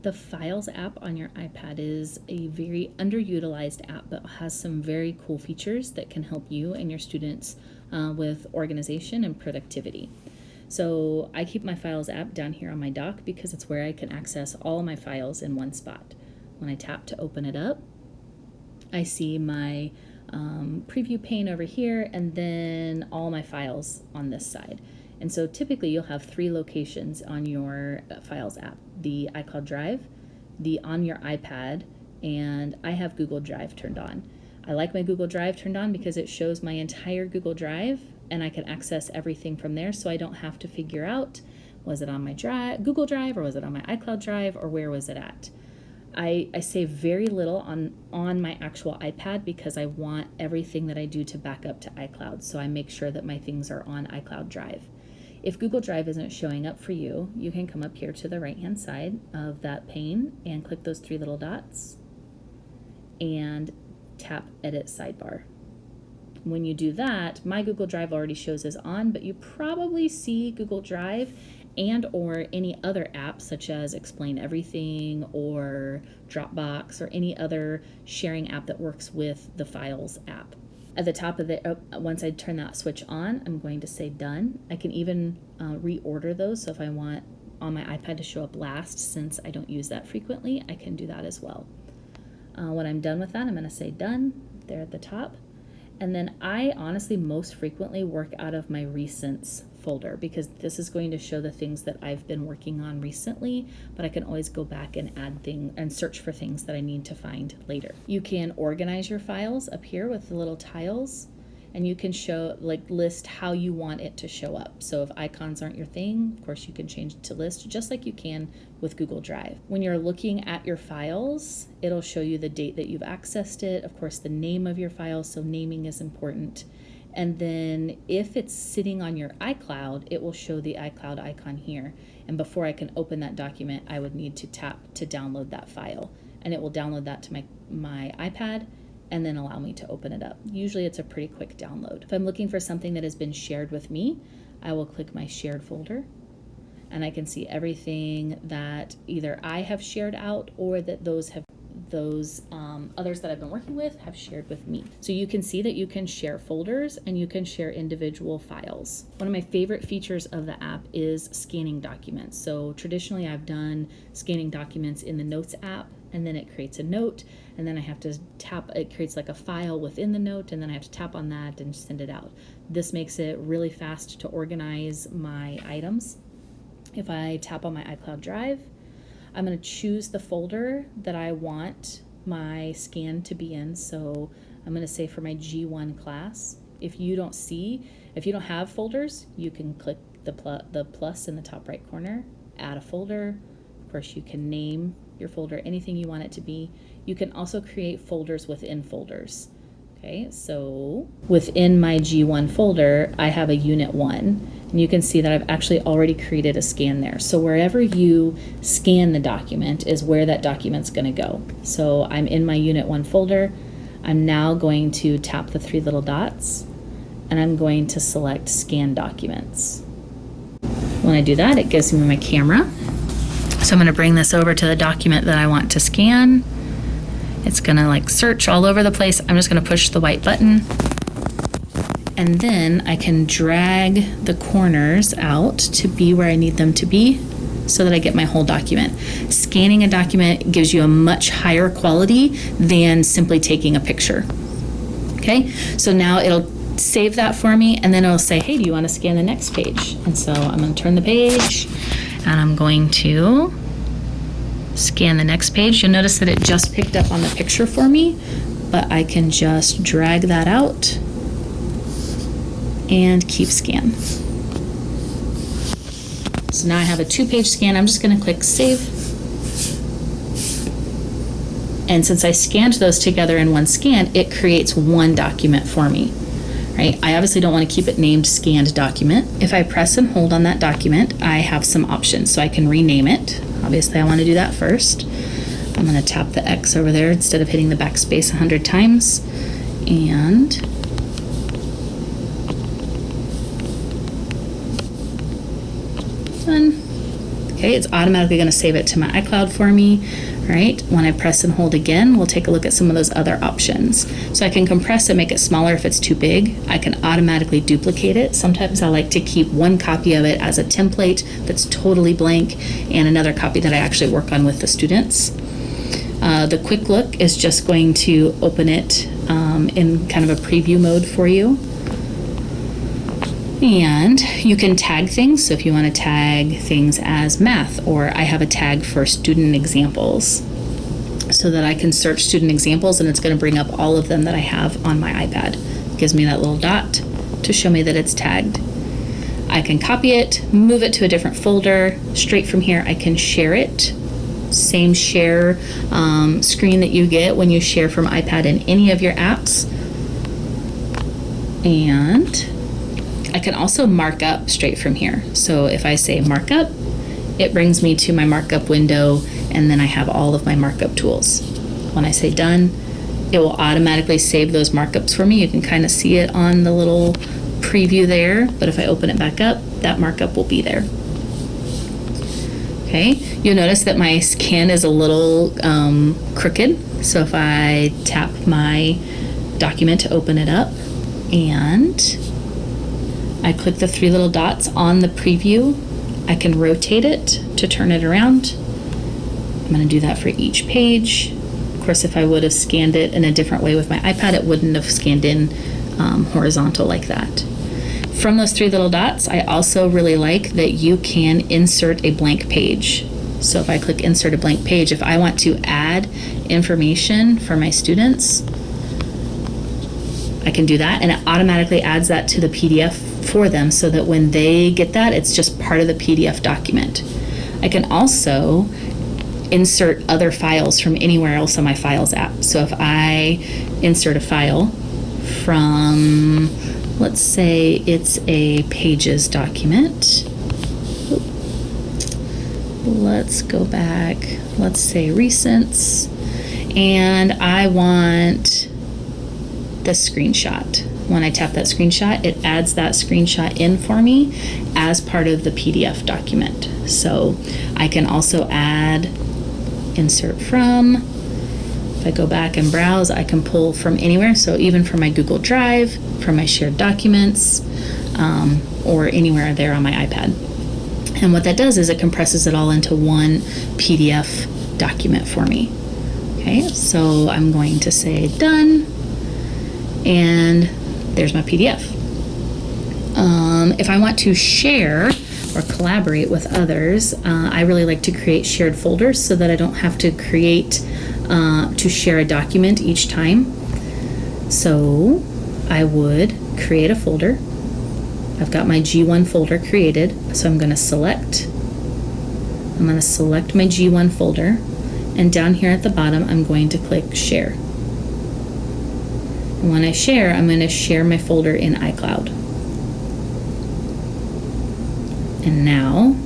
The Files app on your iPad is a very underutilized app, but has some very cool features that can help you and your students with organization and productivity. So I keep my Files app down here on my dock because it's where I can access all my files in one spot. When I tap to open it up, I see my preview pane over here, and then all my files on this side. And so typically you'll have 3 locations on your Files app: the iCloud Drive, the on your iPad, and I have Google Drive turned on. I like my Google Drive turned on because it shows my entire Google Drive, and I can access everything from there, so I don't have to figure out, was it on my Google Drive, or was it on my iCloud Drive, or where was it at? I save very little on my actual iPad because I want everything that I do to back up to iCloud, so I make sure that my things are on iCloud Drive. If Google Drive isn't showing up for you, you can come up here to the right-hand side of that pane and click those 3 little dots and tap Edit Sidebar. When you do that, my Google Drive already shows as on, but you probably see Google Drive and or any other app such as Explain Everything or Dropbox or any other sharing app that works with the Files app. At the top of it, once I turn that switch on, I'm going to say done. I can even reorder those, so if I want on my iPad to show up last, since I don't use that frequently, I can do that as well. When I'm done with that, I'm going to say done there at the top. And then I honestly most frequently work out of my recents folder because this is going to show the things that I've been working on recently, but I can always go back and add things and search for things that I need to find later. You can organize your files up here with the little tiles, and you can list how you want it to show up. So if icons aren't your thing, of course you can change it to list just like you can with Google Drive. When you're looking at your files, it'll show you the date that you've accessed it, of course the name of your file, so naming is important. And then if it's sitting on your iCloud, it will show the iCloud icon here. And before I can open that document, I would need to tap to download that file. And it will download that to my iPad and then allow me to open it up. Usually it's a pretty quick download. If I'm looking for something that has been shared with me, I will click my shared folder, and I can see everything that either I have shared out or that those others that I've been working with have shared with me. So you can see that you can share folders and you can share individual files. One of my favorite features of the app is scanning documents. So traditionally I've done scanning documents in the Notes app, and then it creates a note, and then I have to tap, it creates like a file within the note, and then I have to tap on that and send it out. This makes it really fast to organize my items. If I tap on my iCloud Drive, I'm going to choose the folder that I want my scan to be in. So I'm going to say for my G1 class, if you don't have folders, you can click the plus in the top right corner, add a folder. Of course, you can name your folder anything you want it to be. You can also create folders within folders. Okay, so within my G1 folder, I have a Unit 1, and you can see that I've actually already created a scan there. So wherever you scan the document is where that document's going to go. So I'm in my Unit 1 folder. I'm now going to tap the 3 little dots, and I'm going to select Scan Documents. When I do that, it gives me my camera. So I'm going to bring this over to the document that I want to scan. It's going to search all over the place. I'm just going to push the white button, and then I can drag the corners out to be where I need them to be so that I get my whole document. Scanning a document gives you a much higher quality than simply taking a picture. Okay, so now it'll save that for me, and then it'll say, hey, do you want to scan the next page? And so I'm going to turn the page, and I'm going to scan the next page. You'll notice that it just picked up on the picture for me, but I can just drag that out and keep scan. So now I have a 2-page scan. I'm just going to click Save. And since I scanned those together in one scan, it creates one document for me. Right? I obviously don't want to keep it named Scanned Document. If I press and hold on that document, I have some options. So I can rename it. Obviously, I want to do that first. I'm going to tap the X over there instead of hitting the backspace 100 times. And done. Okay, it's automatically going to save it to my iCloud for me. All right, when I press and hold again, we'll take a look at some of those other options. So I can compress and make it smaller if it's too big. I can automatically duplicate it. Sometimes I like to keep one copy of it as a template that's totally blank and another copy that I actually work on with the students. The quick look is just going to open it in kind of a preview mode for you. And you can tag things. So if you want to tag things as math, or I have a tag for student examples so that I can search student examples and it's going to bring up all of them that I have on my iPad. It gives me that little dot to show me that it's tagged. I can copy it, move it to a different folder. Straight from here, I can share it. Same share screen that you get when you share from iPad in any of your apps. And I can also mark up straight from here. So if I say markup, it brings me to my markup window, and then I have all of my markup tools. When I say done, it will automatically save those markups for me. You can kind of see it on the little preview there, but if I open it back up, that markup will be there. Okay, you'll notice that my skin is a little crooked. So if I tap my document to open it up and I click the three little dots on the preview, I can rotate it to turn it around. I'm going to do that for each page. Of course, if I would have scanned it in a different way with my iPad, it wouldn't have scanned in horizontal like that. From those three little dots, I also really like that you can insert a blank page. So if I click insert a blank page, if I want to add information for my students, I can do that, and it automatically adds that to the PDF for them so that when they get that, it's just part of the PDF document. I can also insert other files from anywhere else on my Files app. So if I insert a file from, let's say it's a Pages document. Let's go back, let's say Recents, and I want the screenshot. When I tap that screenshot, it adds that screenshot in for me as part of the PDF document. So I can also add insert from. If I go back and browse, I can pull from anywhere. So even from my Google Drive, from my shared documents, or anywhere there on my iPad. And what that does is it compresses it all into one PDF document for me. Okay, so I'm going to say done, and there's my PDF. If I want to share or collaborate with others, I really like to create shared folders so that I don't have to create to share a document each time. So I would create a folder. I've got my G1 folder created, so I'm going to select my G1 folder, and down here at the bottom I'm going to click share. And when I share, I'm going to share my folder in iCloud. And now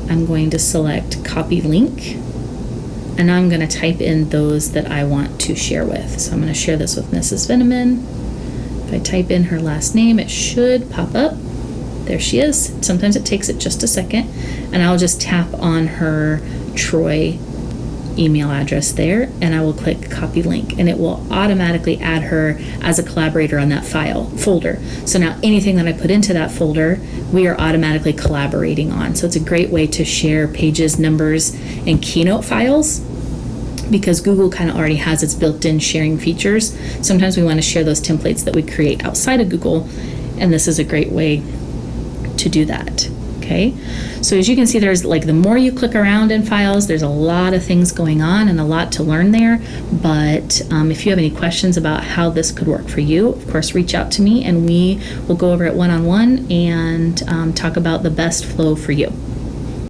I'm going to select copy link, and now I'm going to type in those that I want to share with. So I'm going to share this with Mrs. Veneman. If I type in her last name, it should pop up. There she is. Sometimes it takes it just a second, and I'll just tap on her Troy email address there, and I will click copy link, and it will automatically add her as a collaborator on that folder. So now anything that I put into that folder, we are automatically collaborating on. So it's a great way to share pages, numbers, and Keynote files, because Google kind of already has its built-in sharing features. Sometimes we want to share those templates that we create outside of Google, and this is a great way to do that. Okay, so as you can see, there's the more you click around in files, there's a lot of things going on and a lot to learn there. But if you have any questions about how this could work for you, of course, reach out to me and we will go over it one-on-one and talk about the best flow for you.